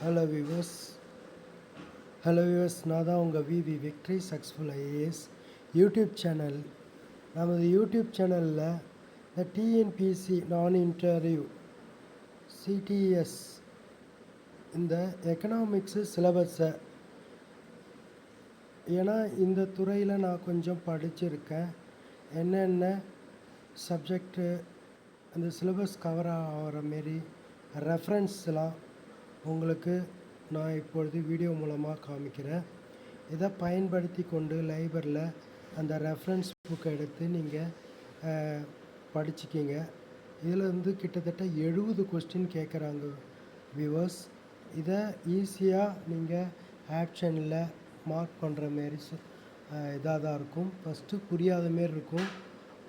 Hello viewers. நான் தான் உங்கள் VV victory successful IAS YouTube channel. நமது யூடியூப் சேனலில் இந்த டிஎன்பிஎஸ்சி நான் இன்டர்வியூ சிடிஎஸ் இந்த எக்கனாமிக்ஸு சிலபஸை, ஏன்னா இந்த துறையில் நான் கொஞ்சம் படிச்சிருக்கேன், என்னென்ன சப்ஜெக்டு அந்த சிலபஸ் கவர் ஆகிற மாரி ரெஃபரன்ஸ்லாம் உங்களுக்கு நான் இப்பொழுது வீடியோ மூலமாக காமிக்கிறேன். இதை பயன்படுத்தி கொண்டு லைப்ரரியில் அந்த ரெஃபரன்ஸ் புக்கை எடுத்து நீங்கள் படிச்சுக்கிங்க. இதில் கிட்டத்தட்ட 70 கொஸ்டின் கேட்குறாங்க வியூவர்ஸ். இதை ஈஸியாக நீங்கள் ஆப்ஷனில் மார்க் பண்ணுற மாரி இதாக தான் இருக்கும். ஃபஸ்ட்டு புரியாத மாரி இருக்கும்,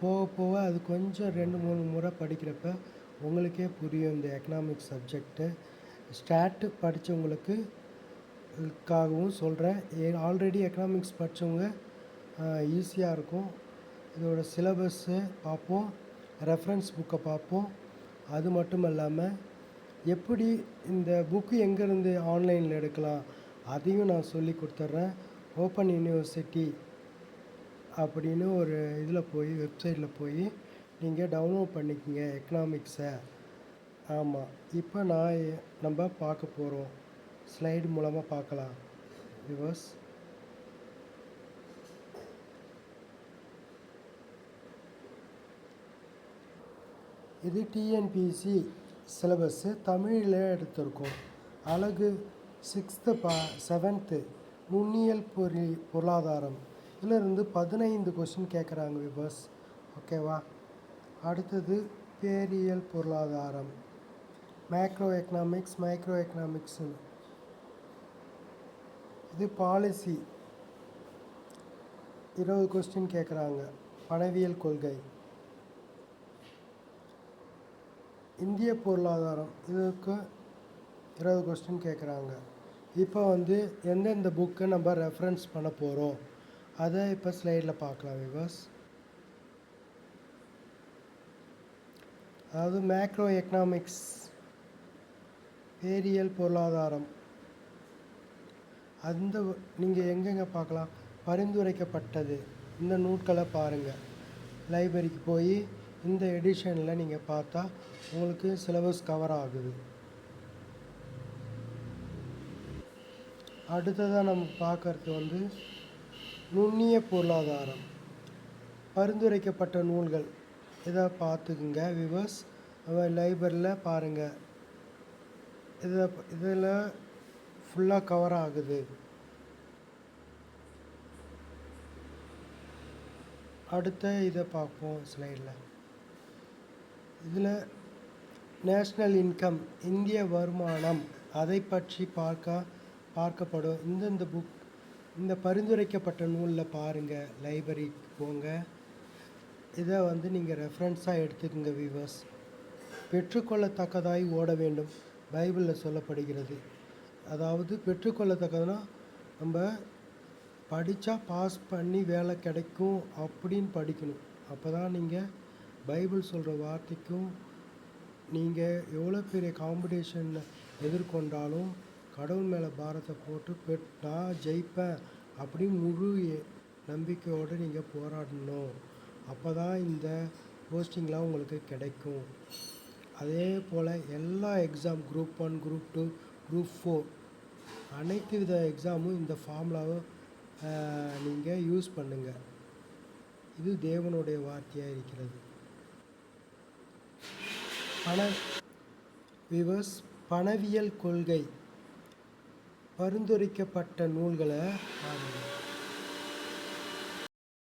போக போக அது கொஞ்சம் 2-3 முறை படிக்கிறப்ப உங்களுக்கே புரியும் இந்த எக்கனாமிக்ஸ் சப்ஜெக்டு. ஸ்டாட்டு படித்தவங்களுக்காகவும் சொல்கிறேன். ஆல்ரெடி எக்கனாமிக்ஸ் படித்தவங்க ஈஸியாக இருக்கும். இதோட சிலபஸ்ஸு பார்ப்போம், ரெஃபரன்ஸ் புக்கை பார்ப்போம். அது மட்டும் இல்லாமல் எப்படி இந்த புக்கு எங்கேருந்து ஆன்லைனில் எடுக்கலாம் அதையும் நான் சொல்லி கொடுத்துட்றேன். ஓப்பன் யூனிவர்சிட்டி அப்படின்னு ஒரு இதில் போய் வெப்சைட்டில் போய் நீங்கள் டவுன்லோட் பண்ணிக்கோங்க எக்கனாமிக்ஸை. ஆமாம், இப்போ நம்ம பார்க்க போகிறோம், ஸ்லைடு மூலமாக பார்க்கலாம் வியூவர்ஸ். இது டிஎன்பிஎஸ்சி சிலபஸ்ஸு தமிழில் எடுத்திருக்கோம். அழகு 6th 7th நுண்ணியல் பொருளாதாரம். இதிலிருந்து 15 கொஸ்டின் கேட்குறாங்க வியூவர்ஸ். ஓகேவா? அடுத்தது பேரியல் பொருளாதாரம், மேக்ரோ எக்கனாமிக்ஸ். இது பாலிசி 20 கொஸ்டின் கேட்குறாங்க. பணவியல் கொள்கை, இந்திய பொருளாதாரம், இதுக்கு 20 கொஸ்டின் கேட்குறாங்க. இப்போ எந்தெந்த புக்கை நம்ம ரெஃபரன்ஸ் பண்ண போகிறோம் அதை இப்போ ஸ்லைடில் பார்க்கலாம் வியூவர்ஸ். அதாவது மேக்ரோ எக்கனாமிக்ஸ், பேரியல் பொருளாதாரம், அந்த நீங்கள் எங்கெங்கே பார்க்கலாம்? பரிந்துரைக்கப்பட்டது இந்த நூட்களை பாருங்கள். லைப்ரரிக்கு போய் இந்த எடிஷனில் நீங்கள் பார்த்தா உங்களுக்கு சிலபஸ் கவர் ஆகுது. அடுத்ததாக நம்ம பார்க்குறது நுண்ணிய பொருளாதாரம், பரிந்துரைக்கப்பட்ட நூல்கள். இதை பார்த்துக்குங்க வியூவர்ஸ், லைப்ரரியில் பாருங்கள். இதில் ஃபுல்லாக கவர் ஆகுது. அடுத்த இதை பார்ப்போம் ஸ்லைடில். இதில் நேஷ்னல் இன்கம், இந்திய வருமானம், அதை பற்றி பார்க்கப்படும். இந்த புக், இந்த பரிந்துரைக்கப்பட்ட நூலில் பாருங்கள், லைப்ரரிக்கு போங்க. இதை நீங்கள் ரெஃபரன்ஸாக எடுத்துக்கோங்க வியூவர்ஸ். பெற்றுக்கொள்ளத்தக்கதாய் ஓட வேண்டும், பைபிளில் சொல்லப்படுகிறது. அதாவது பெற்றுக்கொள்ளத்தக்கதுன்னா நம்ம படித்தா பாஸ் பண்ணி வேலை கிடைக்கும் அப்படின்னு படிக்கணும். அப்போ தான் நீங்கள் பைபிள் சொல்கிற வார்த்தைக்கும், நீங்கள் எவ்வளோ பெரிய காம்படிஷனில் எதிர்கொண்டாலும் கடவுள் மேலே பாரத்தை போட்டு நான் ஜெயிப்பேன் அப்படின்னு முழு நம்பிக்கையோடு நீங்கள் போராடணும். அப்போ தான் இந்த போஸ்டிங்லாம் உங்களுக்கு கிடைக்கும். அதே போல் எல்லா எக்ஸாம், குரூப் 1, குரூப் 2, குரூப் 4 அனைத்து வித எக்ஸாமும் இந்த ஃபார்முலாவை நீங்கள் யூஸ் பண்ணுங்கள். இது தேவனுடைய வார்த்தையாக இருக்கிறது. பணவியல் கொள்கை, பரிந்துரைக்கப்பட்ட நூல்களை பாருங்கள்.